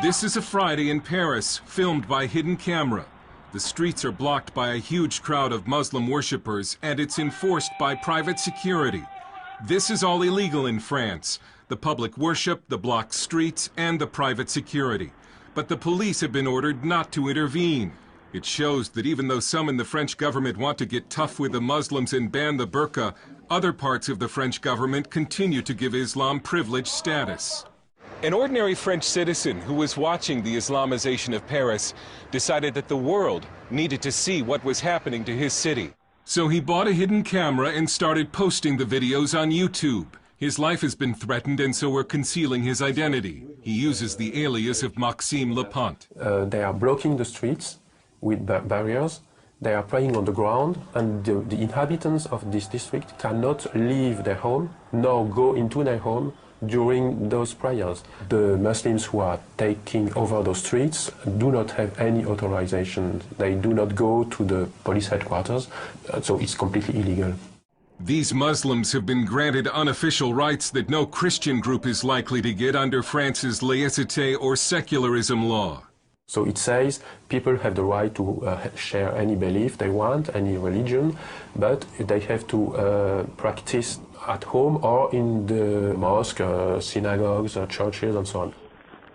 This is a Friday in Paris, filmed by hidden camera. The streets are blocked by a huge crowd of Muslim worshippers, and it's enforced by private security. This is all illegal in France: the public worship, the blocked streets, and the private security. But the police have been ordered not to intervene. It shows that even though some in the French government want to get tough with the Muslims and ban the burqa, other parts of the French government continue to give Islam privileged status. An ordinary French citizen who was watching the Islamization of Paris decided that the world needed to see what was happening to his city. So he bought a hidden camera and started posting the videos on YouTube. His life has been threatened, and so we're concealing his identity. He uses the alias of Maxime Lepant. They are blocking the streets with barriers. They are praying on the ground, and the inhabitants of this district cannot leave their home nor go into their home during those prayers. The Muslims who are taking over those streets do not have any authorization. They do not go to the police headquarters, so it's completely illegal. These Muslims have been granted unofficial rights that no Christian group is likely to get under France's laïcité or secularism law. So it says people have the right to share any belief they want, any religion, but they have to practice at home or in the mosque, synagogues, churches, and so on.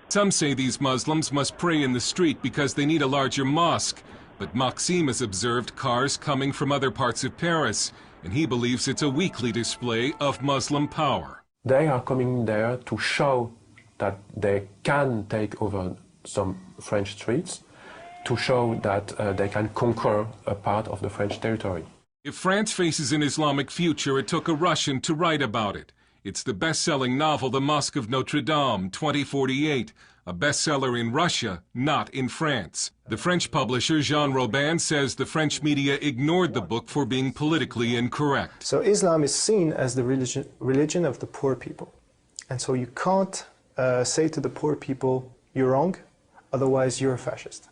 Some say these Muslims must pray in the street because they need a larger mosque, but Maxime has observed cars coming from other parts of Paris, and he believes it's a weekly display of Muslim power. They are coming there to show that they can take over some French streets, to show that they can conquer a part of the French territory. If France faces an Islamic future, it took a Russian to write about it. It's the best-selling novel The Mosque of Notre Dame, 2048, a bestseller in Russia, not in France. The French publisher Jean Robin says the French media ignored the book for being politically incorrect. So Islam is seen as the religion of the poor people. And so you can't say to the poor people, you're wrong, otherwise you're a fascist.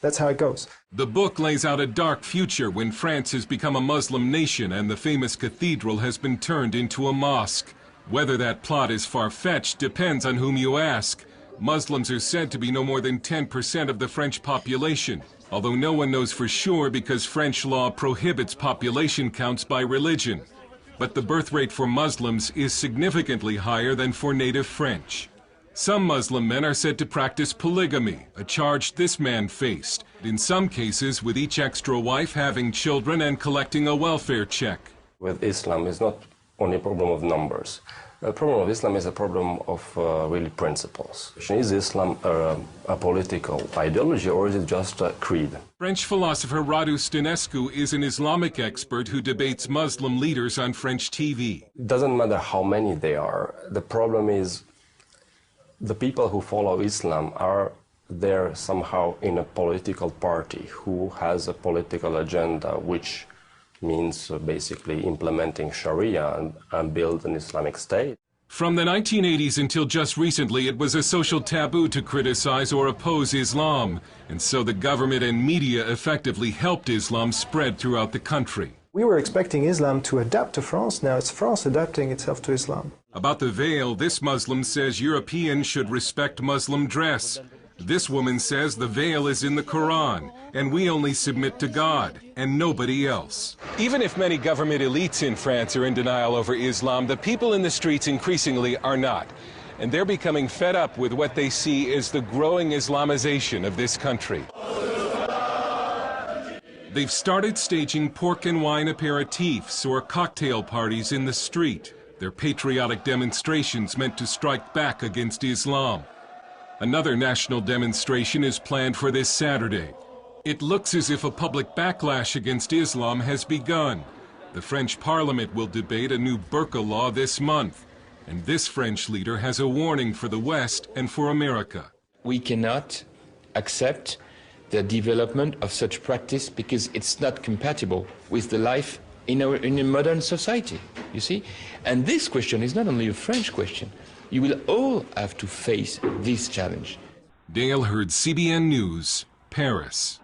That's how it goes. The book lays out a dark future when France has become a Muslim nation and the famous cathedral has been turned into a mosque. Whether that plot is far-fetched depends on whom you ask. Muslims are said to be no more than 10% of the French population, although no one knows for sure because French law prohibits population counts by religion. But the birth rate for Muslims is significantly higher than for native French. Some Muslim men are said to practice polygamy, a charge this man faced, in some cases with each extra wife having children and collecting a welfare check. With Islam, it's not only a problem of numbers. The problem of Islam is a problem of really principles. Is Islam a political ideology, or is it just a creed? French philosopher Radu Stănescu is an Islamic expert who debates Muslim leaders on French TV. It doesn't matter how many they are. The problem is the people who follow Islam are there somehow in a political party who has a political agenda, which means basically implementing Sharia and build an Islamic state. From the 1980s until just recently, it was a social taboo to criticize or oppose Islam, and so the government and media effectively helped Islam spread throughout the country. We were expecting Islam to adapt to France. Now it's France adapting itself to Islam. About the veil, this Muslim says Europeans should respect Muslim dress. This woman says the veil is in the Quran, and we only submit to God and nobody else. Even if many government elites in France are in denial over Islam, the people in the streets increasingly are not. And they're becoming fed up with what they see as the growing Islamization of this country. They've started staging pork and wine aperitifs or cocktail parties in the street. They're patriotic demonstrations meant to strike back against Islam. Another national demonstration is planned for this Saturday. It looks as if a public backlash against Islam has begun. The French Parliament will debate a new burqa law this month. And this French leader has a warning for the West and for America. We cannot accept the development of such practice because it's not compatible with the life in a modern society, you see? And this question is not only a French question. You will all have to face this challenge. Dale Hurd, CBN News, Paris.